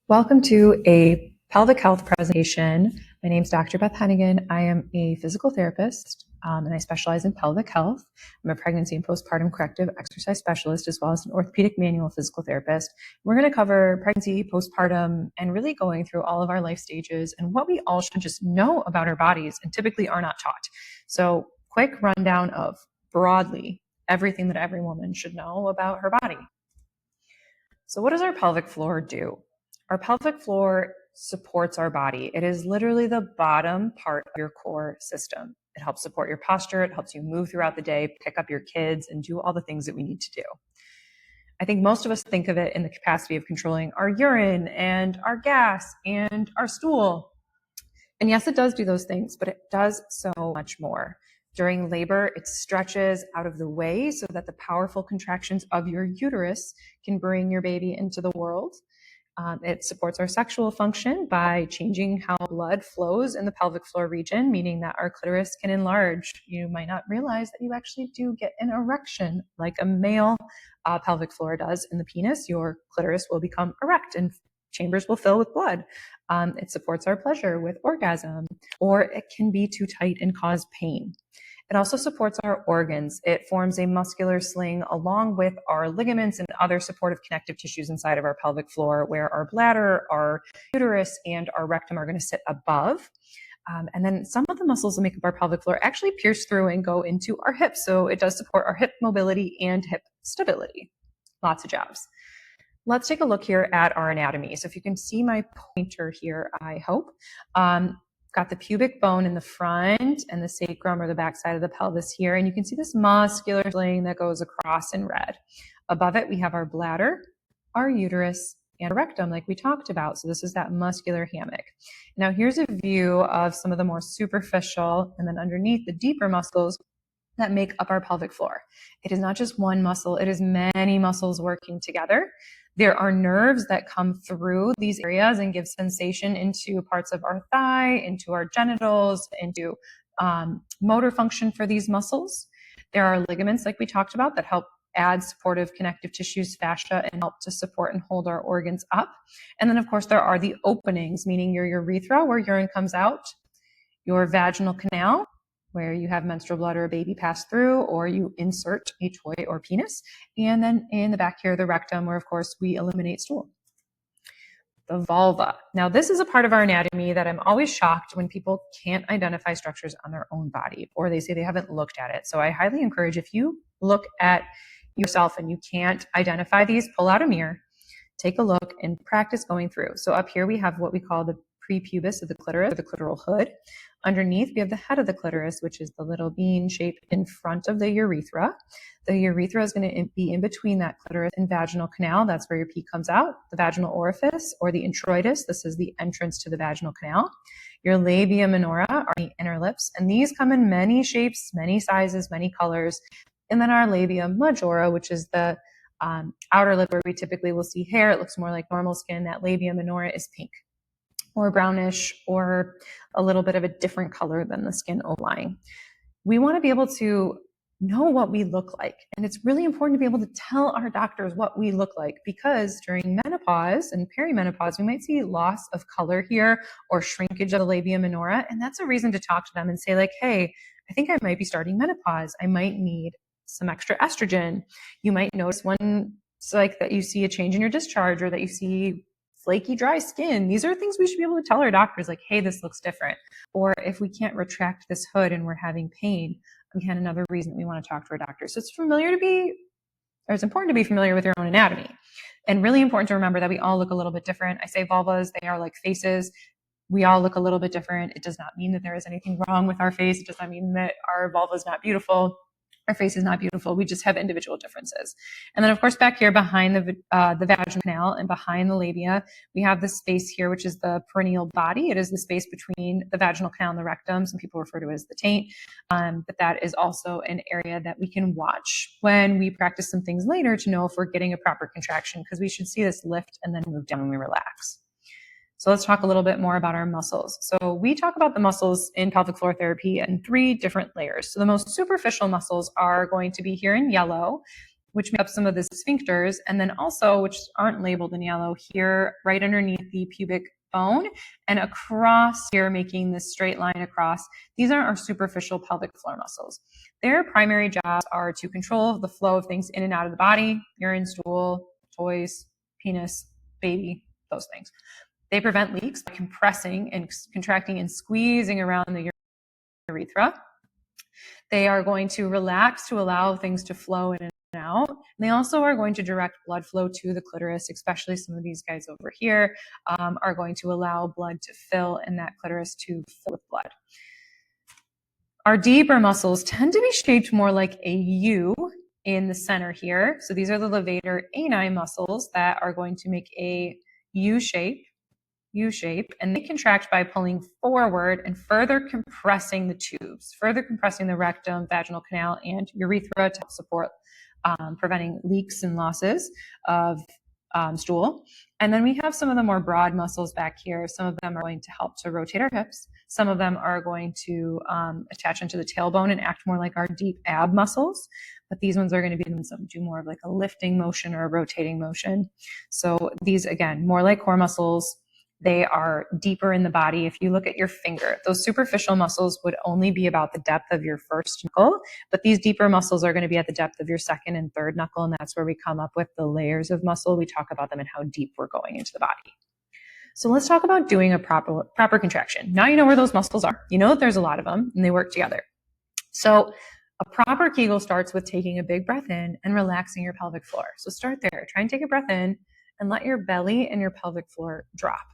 Welcome to a pelvic health presentation. My name is Dr. Beth Hennigan. I am a physical therapist and I specialize in pelvic health. I'm a pregnancy and postpartum corrective exercise specialist as well as an orthopedic manual physical therapist. We're going to cover pregnancy, postpartum, and really going through all of our life stages and what we all should just know about our bodies and typically are not taught. So quick rundown of broadly everything that every woman should know about her body. So what does our pelvic floor do? Our pelvic floor supports our body. It is literally the bottom part of your core system. It helps support your posture. It helps you move throughout the day, pick up your kids, and do all the things that we need to do. I think most of us think of it in the capacity of controlling our urine and our gas and our stool. And yes, it does do those things, but it does so much more. During labor, it stretches out of the way so that the powerful contractions of your uterus can bring your baby into the world. It supports our sexual function by changing how blood flows in the pelvic floor region, meaning that our clitoris can enlarge. You might not realize that you actually do get an erection like a male pelvic floor does in the penis. Your clitoris will become erect and chambers will fill with blood. It supports our pleasure with orgasm, or it can be too tight and cause pain. It also supports our organs. It forms a muscular sling along with our ligaments and other supportive connective tissues inside of our pelvic floor, where our bladder, our uterus, and our rectum are going to sit above. And then some of the muscles that make up our pelvic floor actually pierce through and go into our hips. So it does support our hip mobility and hip stability. Lots of jobs. Let's take a look here at our anatomy. So if you can see my pointer here, I hope. Got the pubic bone in the front and the sacrum or the back side of the pelvis here. And you can see this muscular sling that goes across in red. Above it, we have our bladder, our uterus, and rectum like we talked about. So this is that muscular hammock. Now here's a view of some of the more superficial and then underneath the deeper muscles that make up our pelvic floor. It is not just one muscle, it is many muscles working together. There are nerves that come through these areas and give sensation into parts of our thigh, into our genitals, into motor function for these muscles. There are ligaments, like we talked about, that help add supportive connective tissues, fascia, and help to support and hold our organs up. And then, of course, there are the openings, meaning your urethra, where urine comes out, your vaginal canal, where you have menstrual blood or a baby pass through, or you insert a toy or penis. And then in the back here, the rectum, where of course we eliminate stool. The vulva. Now this is a part of our anatomy that I'm always shocked when people can't identify structures on their own body, or they say they haven't looked at it. So I highly encourage, if you look at yourself and you can't identify these, pull out a mirror, take a look and practice going through. So up here we have what we call the prepubis of the clitoris, or the clitoral hood. Underneath, we have the head of the clitoris, which is the little bean shape in front of the urethra. The urethra is going to be in between that clitoris and vaginal canal. That's where your pee comes out. The vaginal orifice, or the introitus, this is the entrance to the vaginal canal. Your labia minora are the inner lips, and these come in many shapes, many sizes, many colors. And then our labia majora, which is the outer lip where we typically will see hair. It looks more like normal skin. That labia minora is pink or brownish or a little bit of a different color than the skin outline. We want to be able to know what we look like. And it's really important to be able to tell our doctors what we look like, because during menopause and perimenopause, we might see loss of color here or shrinkage of the labia minora. And that's a reason to talk to them and say like, hey, I think I might be starting menopause. I might need some extra estrogen. You might notice one, it's like that you see a change in your discharge, or that you see flaky, dry skin. These are things we should be able to tell our doctors, like, hey, this looks different. Or if we can't retract this hood and we're having pain, again, another reason we want to talk to our doctors. So it's important to be familiar with your own anatomy, and really important to remember that we all look a little bit different. I say vulvas, they are like faces. We all look a little bit different. It does not mean that there is anything wrong with our face. It does not mean that our vulva is not beautiful. Our face is not beautiful. We just have individual differences. And then, of course, back here behind the vaginal canal and behind the labia, we have this space here, which is the perineal body. It is the space between the vaginal canal and the rectum. Some people refer to it as the taint. But that is also an area that we can watch when we practice some things later to know if we're getting a proper contraction, because we should see this lift and then move down when we relax. So let's talk a little bit more about our muscles. So we talk about the muscles in pelvic floor therapy in 3 different layers. So the most superficial muscles are going to be here in yellow. which make up some of the sphincters, and then also, which aren't labeled in yellow, here right underneath the pubic bone and across here, making this straight line across. These are our superficial pelvic floor muscles. Their primary jobs are to control the flow of things in and out of the body, urine, stool, toys, penis, baby, those things. They prevent leaks by compressing and contracting and squeezing around the urethra. They are going to relax to allow things to flow in and out. And they also are going to direct blood flow to the clitoris, especially some of these guys over here are going to allow blood to fill and that clitoris to fill with blood. Our deeper muscles tend to be shaped more like a U in the center here. So these are the levator ani muscles that are going to make a U shape, and they contract by pulling forward and further compressing the tubes, further compressing the rectum, vaginal canal, and urethra to help support preventing leaks and losses of stool. And then we have some of the more broad muscles back here. Some of them are going to help to rotate our hips. Some of them are going to attach into the tailbone and act more like our deep ab muscles. But these ones are going to be the ones that do more of like a lifting motion or a rotating motion. So these, again, more like core muscles. They are deeper in the body. If you look at your finger, those superficial muscles would only be about the depth of your first knuckle, but these deeper muscles are going to be at the depth of your second and third knuckle, and that's where we come up with the layers of muscle. We talk about them and how deep we're going into the body. So let's talk about doing a proper contraction. Now you know where those muscles are. You know that there's a lot of them, and they work together. So a proper Kegel starts with taking a big breath in and relaxing your pelvic floor. So start there. Try and take a breath in and let your belly and your pelvic floor drop.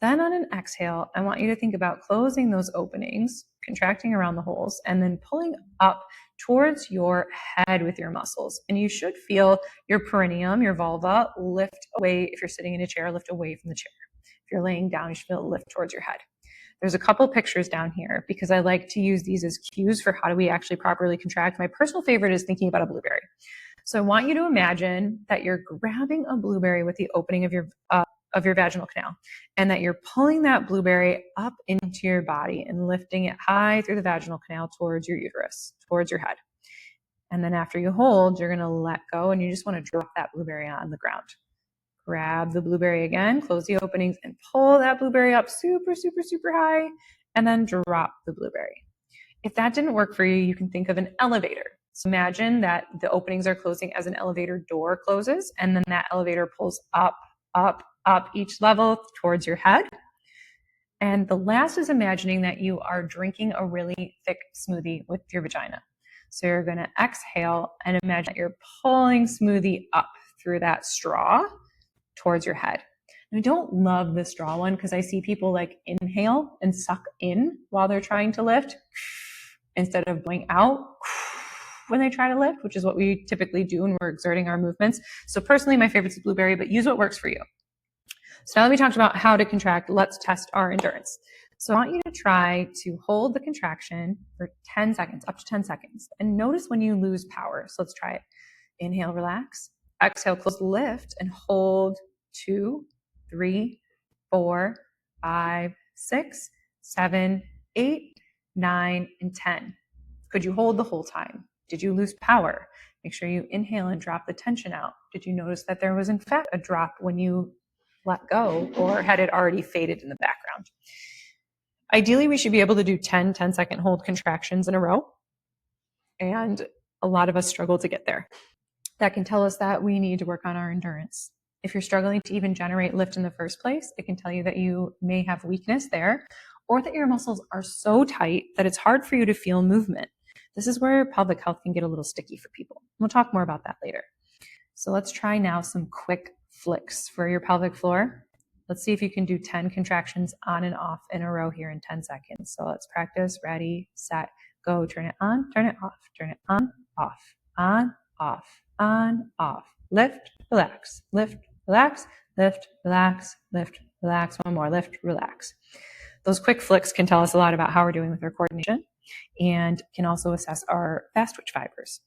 Then on an exhale, I want you to think about closing those openings, contracting around the holes, and then pulling up towards your head with your muscles. And you should feel your perineum, your vulva, lift away. If you're sitting in a chair, lift away from the chair. If you're laying down, you should feel it lift towards your head. There's a couple pictures down here because I like to use these as cues for how do we actually properly contract. My personal favorite is thinking about a blueberry. So I want you to imagine that you're grabbing a blueberry with the opening of your vaginal canal, and that you're pulling that blueberry up into your body and lifting it high through the vaginal canal towards your uterus, towards your head. And then after you hold, you're going to let go, and you just want to drop that blueberry on the ground. Grab the blueberry again, close the openings, and pull that blueberry up super, super, super high, and then drop the blueberry. If that didn't work for you, you can think of an elevator. So imagine that the openings are closing as an elevator door closes, and then that elevator pulls up, up, up each level towards your head. And the last is imagining that you are drinking a really thick smoothie with your vagina. So you're going to exhale and imagine that you're pulling smoothie up through that straw towards your head. And I don't love the straw one because I see people like inhale and suck in while they're trying to lift instead of going out when they try to lift, which is what we typically do when we're exerting our movements. So personally, my favorite is blueberry, but use what works for you. So now that we talked about how to contract, let's test our endurance. So I want you to try to hold the contraction for 10 seconds, up to 10 seconds, and notice when you lose power. So let's try it. Inhale, relax. Exhale, close, lift, and hold 2, 3, 4, 5, 6, 7, 8, 9, and 10. Could you hold the whole time? Did you lose power? Make sure you inhale and drop the tension out. Did you notice that there was in fact a drop when you let go, or had it already faded in the background? Ideally, we should be able to do 10-second hold contractions in a row. And a lot of us struggle to get there. That can tell us that we need to work on our endurance. If you're struggling to even generate lift in the first place, it can tell you that you may have weakness there, or that your muscles are so tight that it's hard for you to feel movement. This is where pelvic health can get a little sticky for people. We'll talk more about that later. So let's try now some quick flicks for your pelvic floor. Let's see if you can do 10 contractions on and off in a row here in 10 seconds. So let's practice. Ready, set, go. Turn it on, turn it off, turn it on, off, on, off, on, off. Lift, relax, lift, relax, lift, relax, lift, relax. One more, lift, relax. Those quick flicks can tell us a lot about how we're doing with our coordination and can also assess our fast twitch fibers.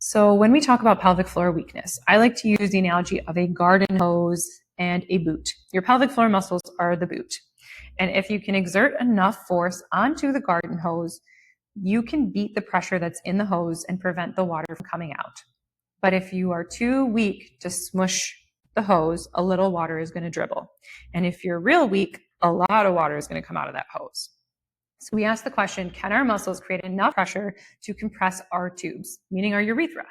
So when we talk about pelvic floor weakness, I like to use the analogy of a garden hose and a boot. Your pelvic floor muscles are the boot. And if you can exert enough force onto the garden hose, you can beat the pressure that's in the hose and prevent the water from coming out. But if you are too weak to smush the hose, a little water is going to dribble. And if you're real weak, a lot of water is going to come out of that hose. So we ask the question, can our muscles create enough pressure to compress our tubes, meaning our urethra,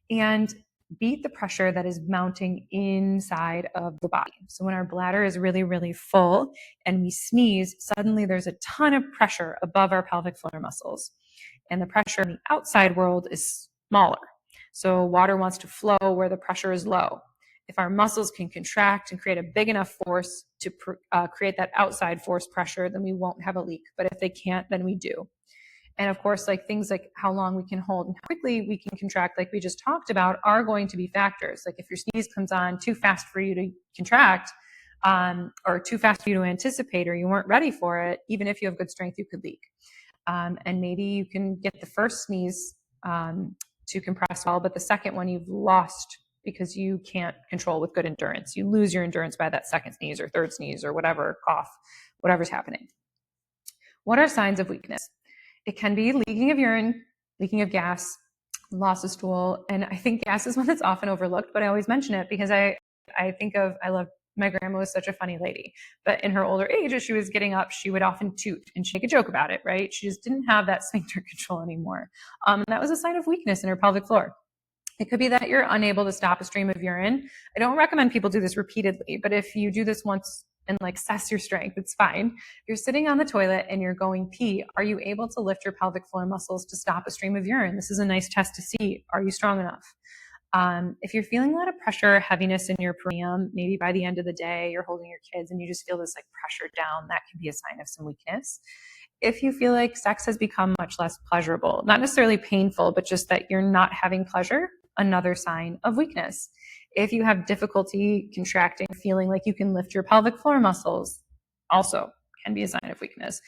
and beat the pressure that is mounting inside of the body? So when our bladder is really, really full and we sneeze, suddenly there's a ton of pressure above our pelvic floor muscles. And the pressure in the outside world is smaller. So water wants to flow where the pressure is low. If our muscles can contract and create a big enough force to create that outside force pressure, then we won't have a leak. But if they can't, then we do. And of course, like things like how long we can hold and how quickly we can contract, like we just talked about, are going to be factors. Like if your sneeze comes on too fast for you to contract, or too fast for you to anticipate, or you weren't ready for it, even if you have good strength, you could leak. And maybe you can get the first sneeze to compress well, but the second one you've lost because you can't control with good endurance. You lose your endurance by that second sneeze or third sneeze or whatever, cough, whatever's happening. What are signs of weakness? It can be leaking of urine, leaking of gas, loss of stool. And I think gas is one that's often overlooked, but I always mention it because I love, my grandma was such a funny lady, but in her older age, as she was getting up, she would often toot and she'd make a joke about it, right? She just didn't have that sphincter control anymore. And that was a sign of weakness in her pelvic floor. It could be that you're unable to stop a stream of urine. I don't recommend people do this repeatedly, but if you do this once and like assess your strength, it's fine. You're sitting on the toilet and you're going pee. Are you able to lift your pelvic floor muscles to stop a stream of urine? This is a nice test to see. Are you strong enough? If you're feeling a lot of pressure, heaviness in your perineum, maybe by the end of the day, you're holding your kids and you just feel this like pressure down, that can be a sign of some weakness. If you feel like sex has become much less pleasurable, not necessarily painful, but just that you're not having pleasure, another sign of weakness. If you have difficulty contracting, feeling like you can lift your pelvic floor muscles, also can be a sign of weakness.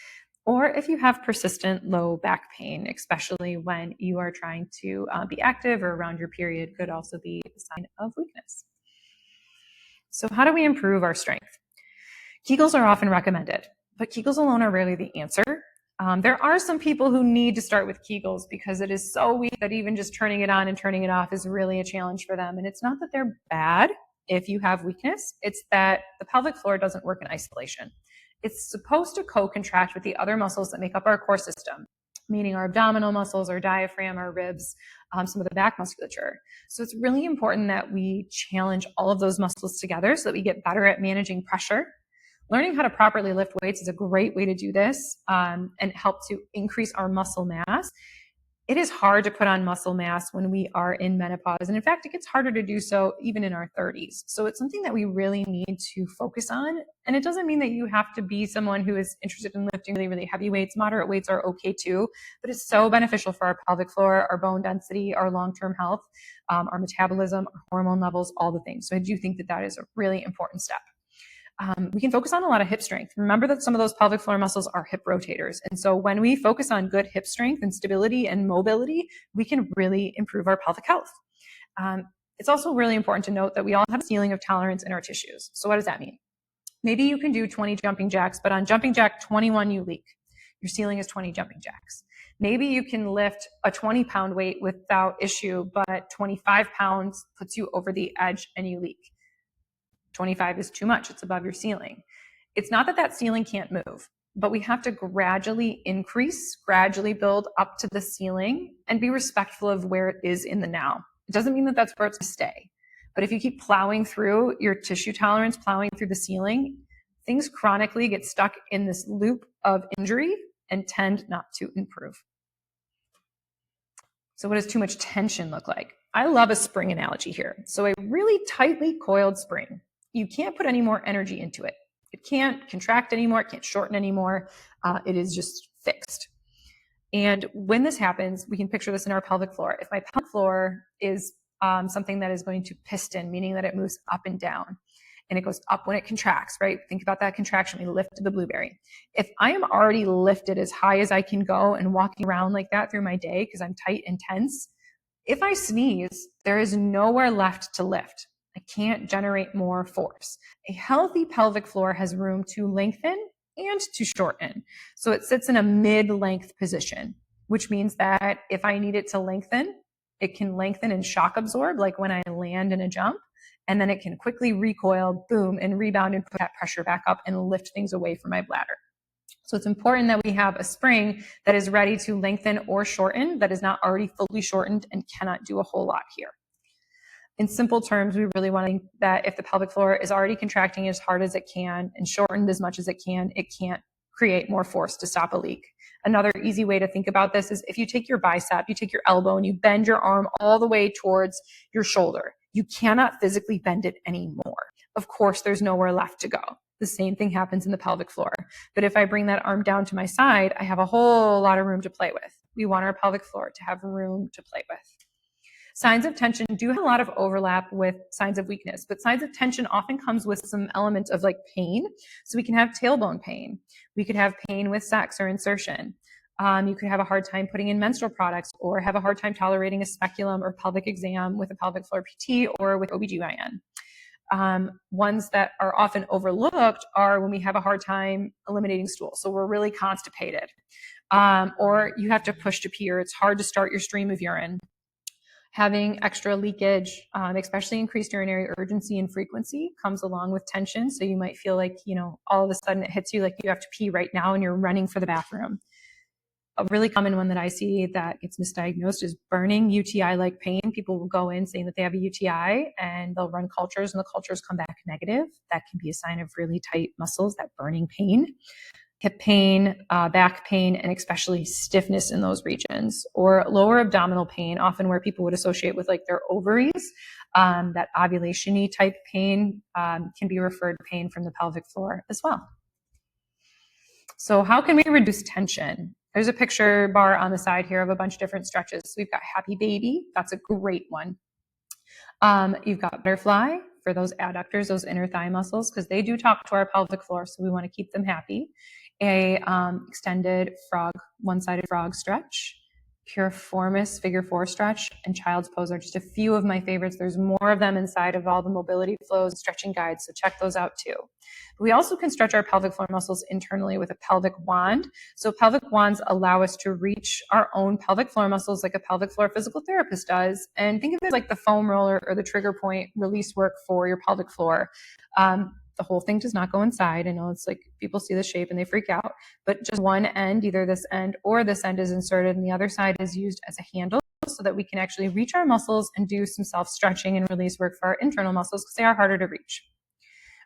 Or if you have persistent low back pain, especially when you are trying to be active or around your period, could also be a sign of weakness. So how do we improve our strength? Kegels are often recommended, but Kegels alone are rarely the answer. There are some people who need to start with Kegels because it is so weak that even just turning it on and turning it off is really a challenge for them. And it's not that they're bad if you have weakness, it's that the pelvic floor doesn't work in isolation. It's supposed to co-contract with the other muscles that make up our core system, meaning our abdominal muscles, our diaphragm, our ribs, some of the back musculature. So it's really important that we challenge all of those muscles together so that we get better at managing pressure. Learning how to properly lift weights is a great way to do this and help to increase our muscle mass. It is hard to put on muscle mass when we are in menopause. And in fact, it gets harder to do so even in our 30s. So it's something that we really need to focus on. And it doesn't mean that you have to be someone who is interested in lifting really, really heavy weights. Moderate weights are okay too, but it's so beneficial for our pelvic floor, our bone density, our long-term health, our metabolism, our hormone levels, all the things. So I do think that that is a really important step. We can focus on a lot of hip strength. Remember that some of those pelvic floor muscles are hip rotators. And so when we focus on good hip strength and stability and mobility, we can really improve our pelvic health. It's also really important to note that we all have a ceiling of tolerance in our tissues. So what does that mean? Maybe you can do 20 jumping jacks, but on jumping jack 21, you leak. Your ceiling is 20 jumping jacks. Maybe you can lift a 20-pound weight without issue, but 25 pounds puts you over the edge and you leak. 25 is too much. It's above your ceiling. It's not that that ceiling can't move, but we have to gradually increase, gradually build up to the ceiling and be respectful of where it is in the now. It doesn't mean that that's where it's to stay. But if you keep plowing through your tissue tolerance, plowing through the ceiling, things chronically get stuck in this loop of injury and tend not to improve. So what does too much tension look like? I love a spring analogy here. So a really tightly coiled spring. You can't put any more energy into it. It can't contract anymore. It can't shorten anymore. It is just fixed. And when this happens, we can picture this in our pelvic floor. If my pelvic floor is something that is going to piston, meaning that it moves up and down, and it goes up when it contracts, right? Think about that contraction. We lifted the blueberry. If I am already lifted as high as I can go and walking around like that through my day because I'm tight and tense, if I sneeze, there is nowhere left to lift. I can't generate more force. A healthy pelvic floor has room to lengthen and to shorten. So it sits in a mid-length position. which means that if I need it to lengthen, it can lengthen and shock absorb, like when I land in a jump, and then it can quickly recoil, boom, and rebound and put that pressure back up and lift things away from my bladder. So it's important that we have a spring that is ready to lengthen or shorten, that is not already fully shortened and cannot do a whole lot here. In simple terms, we really want to think that if the pelvic floor is already contracting as hard as it can and shortened as much as it can't create more force to stop a leak. Another easy way to think about this is if you take your bicep, you take your elbow and you bend your arm all the way towards your shoulder. You cannot physically bend it anymore. Of course, there's nowhere left to go. The same thing happens in the pelvic floor. But if I bring that arm down to my side, I have a whole lot of room to play with. We want our pelvic floor to have room to play with. Signs of tension do have a lot of overlap with signs of weakness, but signs of tension often comes with some element of like pain. So we can have tailbone pain. We could have pain with sex or insertion. You could have a hard time putting in menstrual products or have a hard time tolerating a speculum or pelvic exam with a pelvic floor PT or with OBGYN. Ones that are often overlooked are when we have a hard time eliminating stool. So we're really constipated. Or you have to push to pee, or it's hard to start your stream of urine. Having extra leakage, especially increased urinary urgency and frequency, comes along with tension. So you might feel like, all of a sudden it hits you like you have to pee right now and you're running for the bathroom. A really common one that I see that gets misdiagnosed is burning UTI-like pain. People will go in saying that they have a UTI and they'll run cultures and the cultures come back negative. That can be a sign of really tight muscles, that burning pain. Hip pain, back pain, and especially stiffness in those regions, or lower abdominal pain, often where people would associate with like their ovaries. That ovulation-y type pain can be referred to pain from the pelvic floor as well. So how can we reduce tension? There's a picture bar on the side here of a bunch of different stretches. So we've got happy baby. That's a great one. You've got butterfly for those adductors, those inner thigh muscles, because they do talk to our pelvic floor. So we want to keep them happy. A extended frog, one-sided frog stretch, piriformis figure 4 stretch, and child's pose are just a few of my favorites. There's more of them inside of all the mobility flows, stretching guides, so check those out too. We also can stretch our pelvic floor muscles internally with a pelvic wand. So pelvic wands allow us to reach our own pelvic floor muscles like a pelvic floor physical therapist does. And think of it like the foam roller or the trigger point release work for your pelvic floor. The whole thing does not go inside. I know it's like people see the shape and they freak out, but just one end, either this end or this end, is inserted and the other side is used as a handle so that we can actually reach our muscles and do some self-stretching and release work for our internal muscles because they are harder to reach.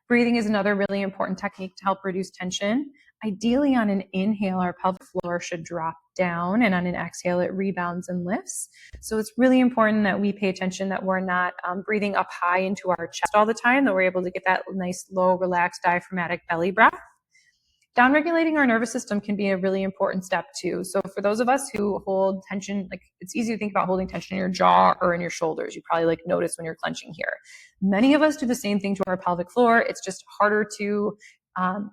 Breathing is another really important technique to help reduce tension. Ideally, on an inhale, our pelvic floor should drop down, and on an exhale, it rebounds and lifts. So it's really important that we pay attention that we're not breathing up high into our chest all the time, that we're able to get that nice, low, relaxed, diaphragmatic belly breath. Downregulating our nervous system can be a really important step too. So for those of us who hold tension, like it's easy to think about holding tension in your jaw or in your shoulders. You probably like notice when you're clenching here. Many of us do the same thing to our pelvic floor. It's just harder to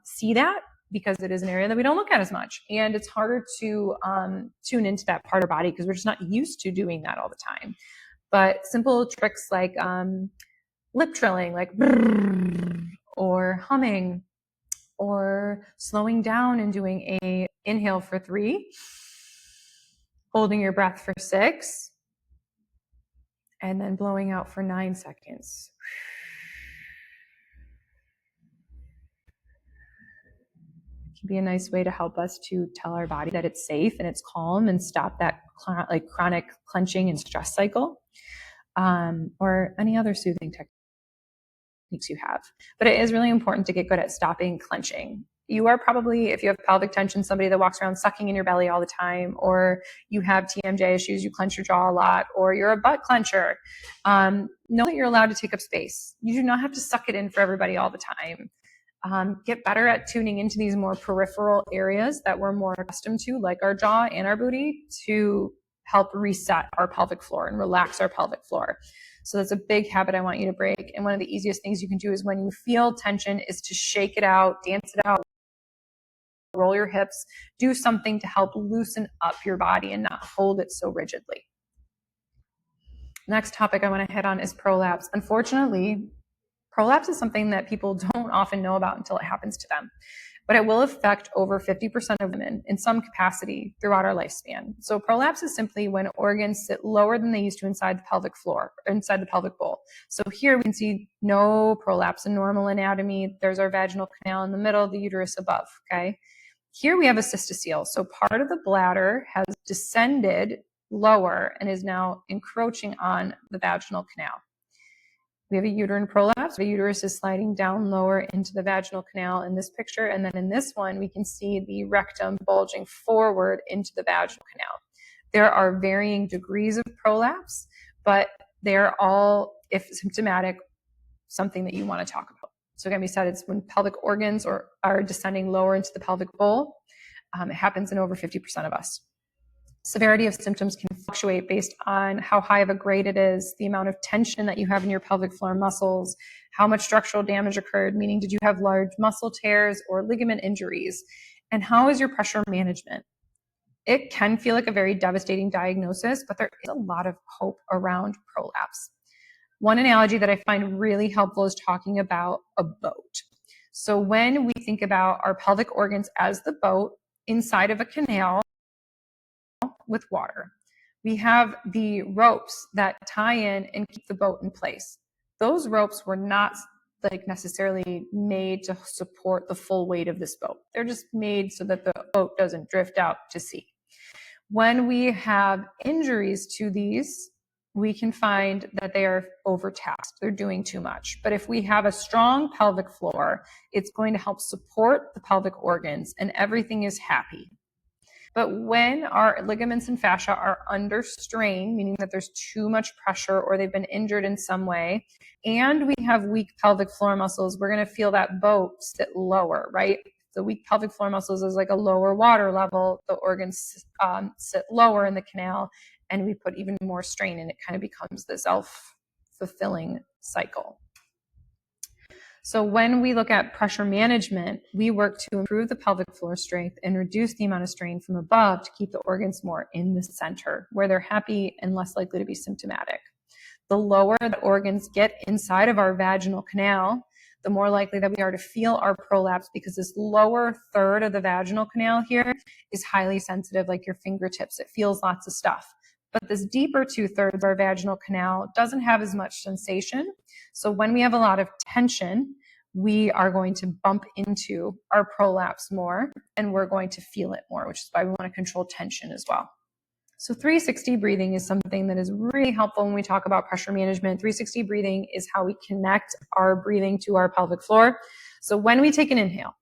see that because it is an area that we don't look at as much. And it's harder to tune into that part of our body because we're just not used to doing that all the time. But simple tricks like lip trilling, like brrr, or humming, or slowing down and doing a inhale for 3, holding your breath for 6, and then blowing out for 9 seconds. It can be a nice way to help us to tell our body that it's safe and it's calm and stop that like chronic clenching and stress cycle, or any other soothing techniques you have. But it is really important to get good at stopping clenching. You are probably, if you have pelvic tension, somebody that walks around sucking in your belly all the time, or you have TMJ issues, you clench your jaw a lot, or you're a butt clencher. Know that you're allowed to take up space. You do not have to suck it in for everybody all the time. Get better at tuning into these more peripheral areas that we're more accustomed to, like our jaw and our booty, to help reset our pelvic floor and relax our pelvic floor. So that's a big habit I want you to break. And one of the easiest things you can do is when you feel tension is to shake it out, dance it out, roll your hips, do something to help loosen up your body and not hold it so rigidly. Next topic I want to hit on is prolapse. Unfortunately, prolapse is something that people don't often know about until it happens to them. but it will affect over 50% of women in some capacity throughout our lifespan. So prolapse is simply when organs sit lower than they used to inside the pelvic floor, or inside the pelvic bowl. So here we can see no prolapse in normal anatomy. There's our vaginal canal in the middle, the uterus above, okay? Here we have a cystocele. So part of the bladder has descended lower and is now encroaching on the vaginal canal. We have a uterine prolapse. The uterus is sliding down lower into the vaginal canal in this picture. And then in this one, we can see the rectum bulging forward into the vaginal canal. There are varying degrees of prolapse, but they're all, if symptomatic, something that you want to talk about. So again, we said it's when pelvic organs are descending lower into the pelvic bowl. It happens in over 50% of us. Severity of symptoms can fluctuate based on how high of a grade it is, the amount of tension that you have in your pelvic floor muscles, how much structural damage occurred, meaning did you have large muscle tears or ligament injuries, and how is your pressure management? It can feel like a very devastating diagnosis, but there is a lot of hope around prolapse. One analogy that I find really helpful is talking about a boat. So when we think about our pelvic organs as the boat inside of a canal with water, we have the ropes that tie in and keep the boat in place. Those ropes were not necessarily made to support the full weight of this boat. They're just made so that the boat doesn't drift out to sea. When we have injuries to these, we can find that they are overtaxed. They're doing too much. But if we have a strong pelvic floor, it's going to help support the pelvic organs and everything is happy. But when our ligaments and fascia are under strain, meaning that there's too much pressure or they've been injured in some way, and we have weak pelvic floor muscles, we're going to feel that boat sit lower, right? The weak pelvic floor muscles is like a lower water level. The organs sit lower in the canal, and we put even more strain, and it kind of becomes this self-fulfilling cycle. So when we look at pressure management, we work to improve the pelvic floor strength and reduce the amount of strain from above to keep the organs more in the center, where they're happy and less likely to be symptomatic. The lower the organs get inside of our vaginal canal, the more likely that we are to feel our prolapse, because this lower third of the vaginal canal here is highly sensitive, like your fingertips. It feels lots of stuff. But this deeper 2/3 of our vaginal canal doesn't have as much sensation. So when we have a lot of tension, we are going to bump into our prolapse more, and we're going to feel it more, which is why we want to control tension as well. So 360 breathing is something that is really helpful when we talk about pressure management. 360 breathing is how we connect our breathing to our pelvic floor. So when we take an inhale,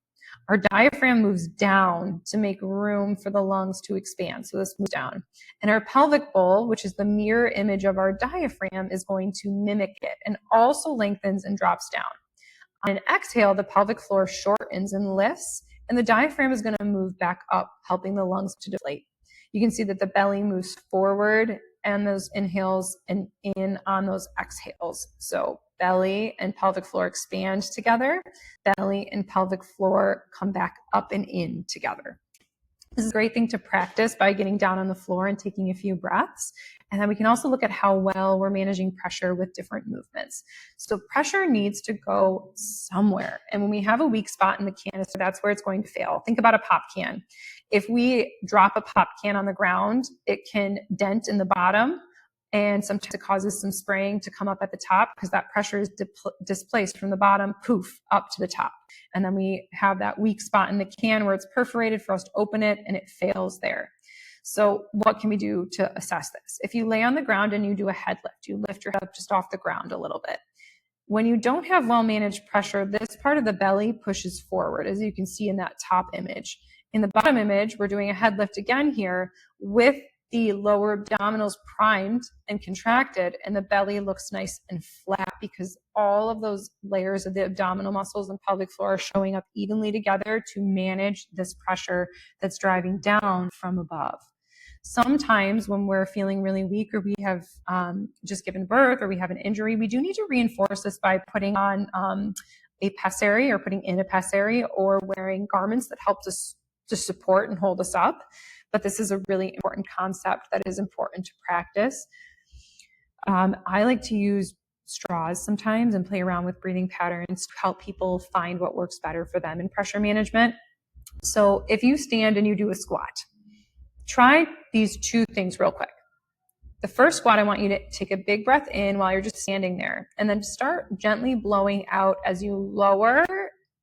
our diaphragm moves down to make room for the lungs to expand. So this moves down. And our pelvic bowl, which is the mirror image of our diaphragm, is going to mimic it and also lengthens and drops down. On an exhale, the pelvic floor shortens and lifts, and the diaphragm is going to move back up, helping the lungs to deflate. You can see that the belly moves forward and those inhales and in on those exhales. So belly and pelvic floor expand together. Belly and pelvic floor come back up and in together. This is a great thing to practice by getting down on the floor and taking a few breaths. And then we can also look at how well we're managing pressure with different movements. So pressure needs to go somewhere. And when we have a weak spot in the canister, that's where it's going to fail. Think about a pop can. If we drop a pop can on the ground, it can dent in the bottom, and sometimes it causes some spraying to come up at the top because that pressure is displaced from the bottom, poof, up to the top. And then we have that weak spot in the can where it's perforated for us to open it, and it fails there. So what can we do to assess this? If you lay on the ground and you do a head lift, you lift your head up just off the ground a little bit. When you don't have well-managed pressure, this part of the belly pushes forward, as you can see in that top image. In the bottom image, we're doing a head lift again here with the lower abdominals primed and contracted, and the belly looks nice and flat because all of those layers of the abdominal muscles and pelvic floor are showing up evenly together to manage this pressure that's driving down from above. Sometimes when we're feeling really weak, or we have just given birth, or we have an injury, we do need to reinforce this by putting on a pessary, or putting in a pessary, or wearing garments that help us to support and hold us up. But this is a really important concept that is important to practice. I like to use straws sometimes and play around with breathing patterns to help people find what works better for them in pressure management. So if you stand and you do a squat, try these two things real quick. The first squat, I want you to take a big breath in while you're just standing there, and then start gently blowing out as you lower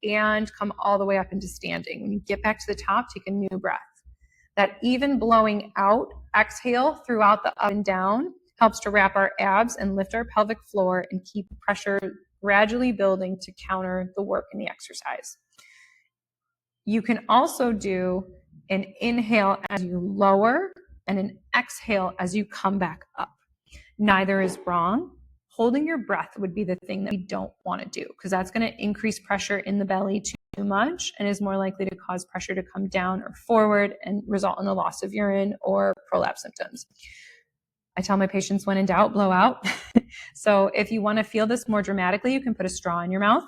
and come all the way up into standing. When you get back to the top, take a new breath. That even blowing out exhale throughout the up and down helps to wrap our abs and lift our pelvic floor and keep pressure gradually building to counter the work in the exercise. You can also do an inhale as you lower and an exhale as you come back up. Neither is wrong. Holding your breath would be the thing that we don't want to do, because that's going to increase pressure in the belly too much and is more likely to cause pressure to come down or forward and result in a loss of urine or prolapse symptoms. I tell my patients, when in doubt, blow out. So if you want to feel this more dramatically, you can put a straw in your mouth.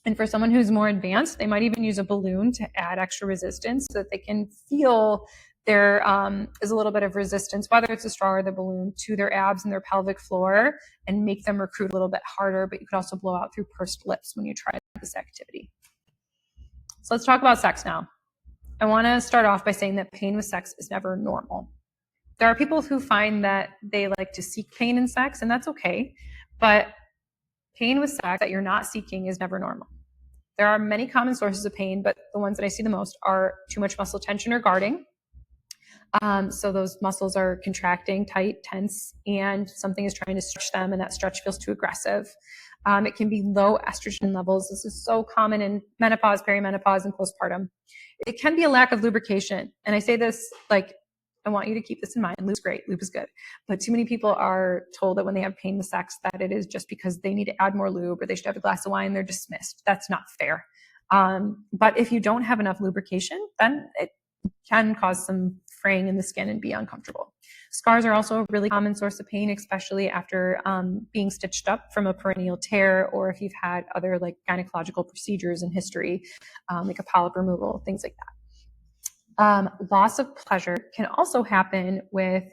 And for someone who's more advanced, they might even use a balloon to add extra resistance so that they can feel there is a little bit of resistance, whether it's a straw or the balloon, to their abs and their pelvic floor, and make them recruit a little bit harder. But you could also blow out through pursed lips when you try this activity. So let's talk about sex now. I want to start off by saying that pain with sex is never normal. There are people who find that they like to seek pain in sex, and that's okay. But pain with sex that you're not seeking is never normal. There are many common sources of pain, but the ones that I see the most are too much muscle tension or guarding. So those muscles are contracting, tight, tense, and something is trying to stretch them, and that stretch feels too aggressive. It can be low estrogen levels. This is so common in menopause, perimenopause, and postpartum. It can be a lack of lubrication. And I say this like, I want you to keep this in mind. Lube's great. Lube is good. But too many people are told that when they have pain with sex, that it is just because they need to add more lube or they should have a glass of wine. They're dismissed. That's not fair. But if you don't have enough lubrication, then it can cause some fraying in the skin and be uncomfortable. Scars are also a really common source of pain, especially after being stitched up from a perineal tear, or if you've had other like gynecological procedures in history, like a polyp removal, things like that. Loss of pleasure can also happen with,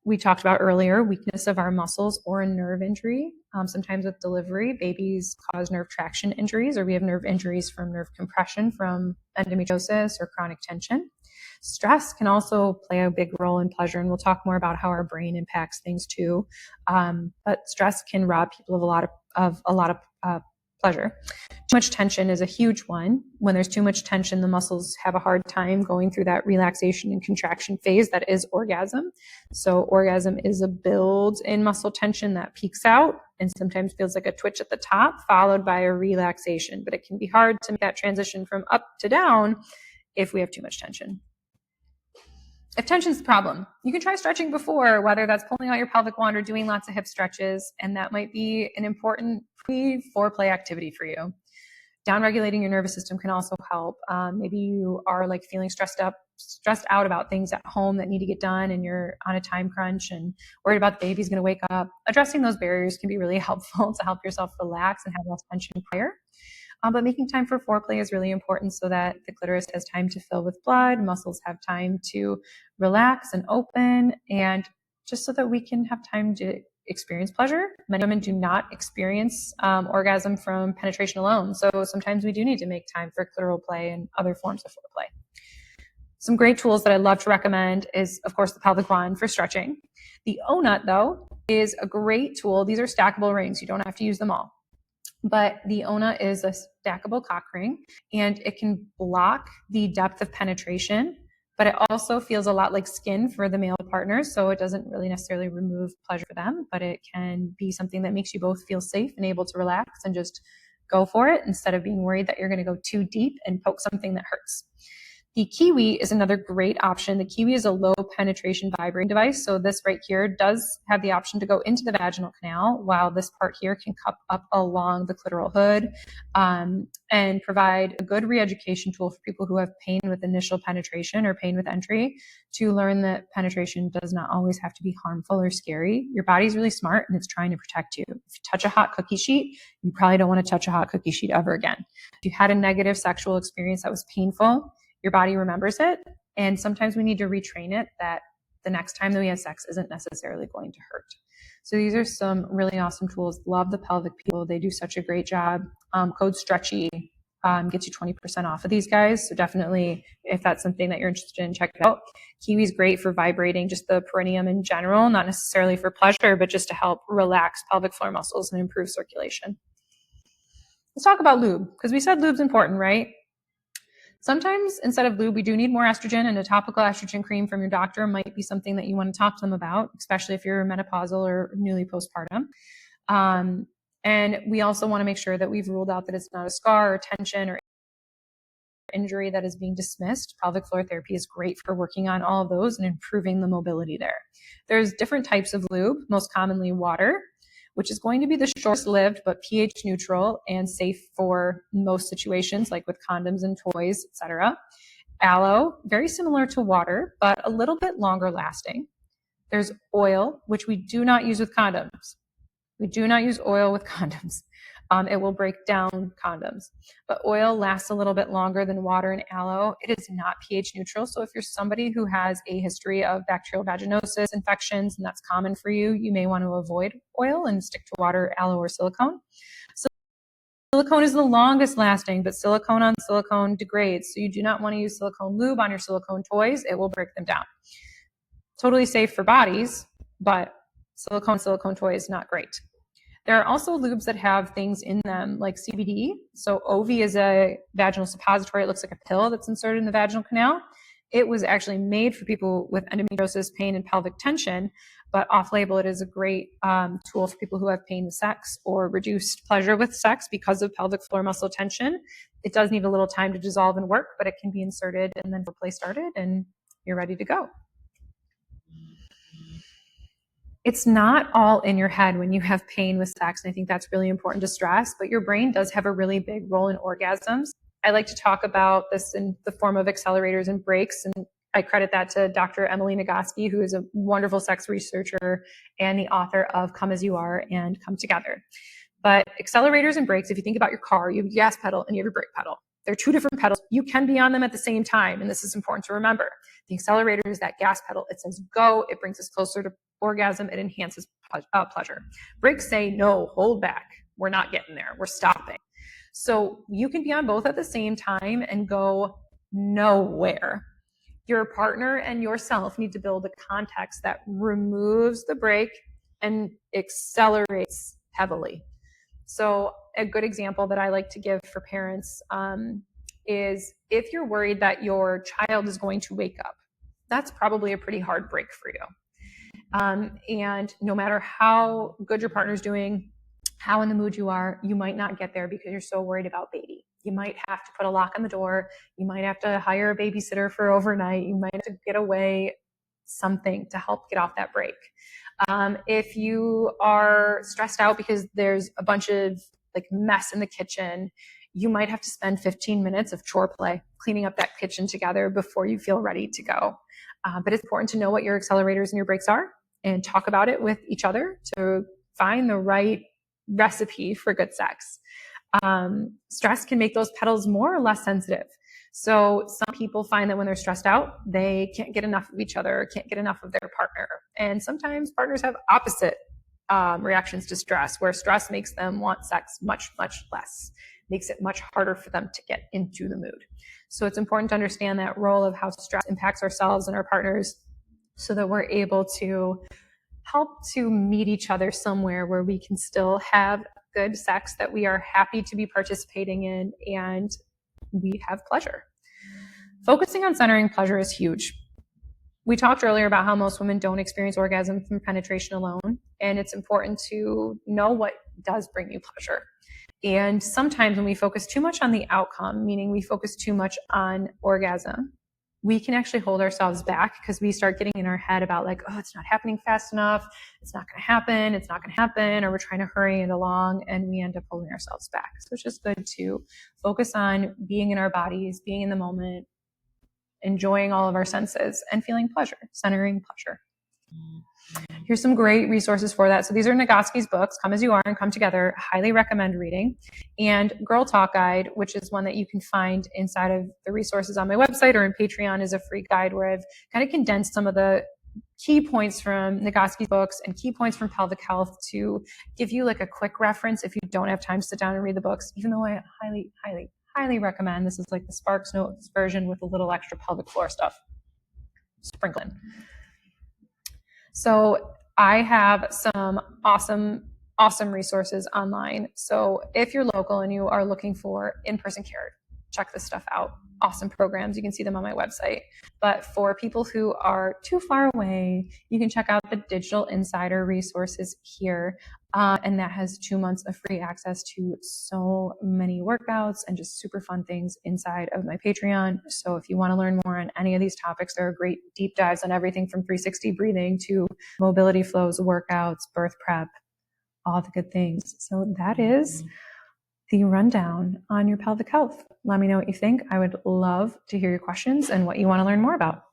we talked about earlier, weakness of our muscles or a nerve injury. Sometimes with delivery, babies cause nerve traction injuries, or we have nerve injuries from nerve compression from endometriosis or chronic tension. Stress can also play a big role in pleasure, and we'll talk more about how our brain impacts things too. But stress can rob people of a lot of pleasure. Too much tension is a huge one. When there's too much tension, the muscles have a hard time going through that relaxation and contraction phase that is orgasm. So orgasm is a build in muscle tension that peaks out and sometimes feels like a twitch at the top, followed by a relaxation. But it can be hard to make that transition from up to down if we have too much tension. If tension's the problem, you can try stretching before, whether that's pulling out your pelvic wand or doing lots of hip stretches, and that might be an important pre-foreplay activity for you. Downregulating your nervous system can also help. Maybe you are like feeling stressed out about things at home that need to get done, and you're on a time crunch and worried about the baby's going to wake up. Addressing those barriers can be really helpful to help yourself relax and have less tension prior. But making time for foreplay is really important so that the clitoris has time to fill with blood, muscles have time to relax and open, and just so that we can have time to experience pleasure. Many women do not experience orgasm from penetration alone. So sometimes we do need to make time for clitoral play and other forms of foreplay. Some great tools that I love to recommend is, of course, the pelvic wand for stretching. The O-Nut, though, is a great tool. These are stackable rings. You don't have to use them all. But the O-Nut is a stackable cock ring, and it can block the depth of penetration, but it also feels a lot like skin for the male partners, so it doesn't really necessarily remove pleasure for them, but it can be something that makes you both feel safe and able to relax and just go for it instead of being worried that you're going to go too deep and poke something that hurts. The Kiwi is another great option. The Kiwi is a low penetration vibrating device. So this right here does have the option to go into the vaginal canal, while this part here can cup up along the clitoral hood, and provide a good re-education tool for people who have pain with initial penetration or pain with entry, to learn that penetration does not always have to be harmful or scary. Your body's really smart and it's trying to protect you. If you touch a hot cookie sheet, you probably don't want to touch a hot cookie sheet ever again. If you had a negative sexual experience that was painful, your body remembers it, and sometimes we need to retrain it that the next time that we have sex isn't necessarily going to hurt. So these are some really awesome tools. Love the Pelvic people. They do such a great job. Code STRETCHY gets you 20% off of these guys. So definitely, if that's something that you're interested in, check it out. Kiwi is great for vibrating just the perineum in general, not necessarily for pleasure, but just to help relax pelvic floor muscles and improve circulation. Let's talk about lube, because we said lube's important, right? Sometimes instead of lube, we do need more estrogen, and a topical estrogen cream from your doctor might be something that you want to talk to them about, especially if you're menopausal or newly postpartum. And we also want to make sure that we've ruled out that it's not a scar or tension or injury that is being dismissed. Pelvic floor therapy is great for working on all of those and improving the mobility there. There's different types of lube, most commonly water, which is going to be the shortest lived but pH neutral and safe for most situations, like with condoms and toys, etc. Aloe, very similar to water, but a little bit longer lasting. There's oil, which we do not use with condoms. We do not use oil with condoms. It will break down condoms. But oil lasts a little bit longer than water and aloe. It is not pH neutral. So if you're somebody who has a history of bacterial vaginosis infections, and that's common for you, you may want to avoid oil and stick to water, aloe, or silicone. Silicone is the longest lasting, but silicone on silicone degrades. So you do not want to use silicone lube on your silicone toys. It will break them down. Totally safe for bodies, but silicone toy is not great. There are also lubes that have things in them like CBD. So Ovi is a vaginal suppository. It looks like a pill that's inserted in the vaginal canal. It was actually made for people with endometriosis, pain, and pelvic tension, but off-label, it is a great tool for people who have pain with sex or reduced pleasure with sex because of pelvic floor muscle tension. It does need a little time to dissolve and work, but it can be inserted and then foreplay started, and you're ready to go. It's not all in your head when you have pain with sex, and I think that's really important to stress, but your brain does have a really big role in orgasms. I like to talk about this in the form of accelerators and brakes, and I credit that to Dr. Emily Nagoski, who is a wonderful sex researcher and the author of Come As You Are and Come Together. But accelerators and brakes, if you think about your car, you have a gas pedal and you have your brake pedal. They're two different pedals. You can be on them at the same time, and this is important to remember. The accelerator is that gas pedal. It says go. It brings us closer to orgasm. It enhances pleasure. Brakes say no, hold back. We're not getting there. We're stopping. So you can be on both at the same time and go nowhere. Your partner and yourself need to build a context that removes the brake and accelerates heavily. So a good example that I like to give for parents is if you're worried that your child is going to wake up, that's probably a pretty hard break for you. And no matter how good your partner's doing, how in the mood you are, you might not get there because you're so worried about baby. You might have to put a lock on the door. You might have to hire a babysitter for overnight. You might have to get away something to help get off that break. If you are stressed out because there's a bunch of like mess in the kitchen, you might have to spend 15 minutes of chore play cleaning up that kitchen together before you feel ready to go. But it's important to know what your accelerators and your brakes are and talk about it with each other to find the right recipe for good sex. Stress can make those pedals more or less sensitive. So some people find that when they're stressed out, they can't get enough of each other, can't get enough of their partner. And sometimes partners have opposite reactions to stress, where stress makes them want sex much, much less, makes it much harder for them to get into the mood. So it's important to understand that role of how stress impacts ourselves and our partners so that we're able to help to meet each other somewhere where we can still have good sex that we are happy to be participating in and we have pleasure. Focusing on centering pleasure is huge. We talked earlier about how most women don't experience orgasm from penetration alone, and it's important to know what does bring you pleasure. And sometimes when we focus too much on the outcome, meaning we focus too much on orgasm, we can actually hold ourselves back because we start getting in our head about like, oh, it's not happening fast enough. It's not going to happen. It's not going to happen. Or we're trying to hurry it along and we end up holding ourselves back. So it's just good to focus on being in our bodies, being in the moment, enjoying all of our senses and feeling pleasure, centering pleasure. Here's some great resources for that. So these are Nagoski's books, Come As You Are and Come Together. Highly recommend reading. And Girl Talk Guide, which is one that you can find inside of the resources on my website or in Patreon, is a free guide where I've kind of condensed some of the key points from Nagoski's books and key points from Pelvic Health to give you like a quick reference if you don't have time to sit down and read the books, even though I highly highly recommend. This is like the Sparks Notes version with a little extra pelvic floor stuff sprinkling. So I have some awesome resources online. So if you're local and you are looking for in-person care, check this stuff out. Awesome programs. You can see them on my website. But for people who are too far away, you can check out the Digital Insider resources here. And that has 2 months of free access to so many workouts and just super fun things inside of my Patreon. So if you want to learn more on any of these topics, there are great deep dives on everything from 360 breathing to mobility flows, workouts, birth prep, all the good things. So that is the rundown on your pelvic health. Let me know what you think. I would love to hear your questions and what you want to learn more about.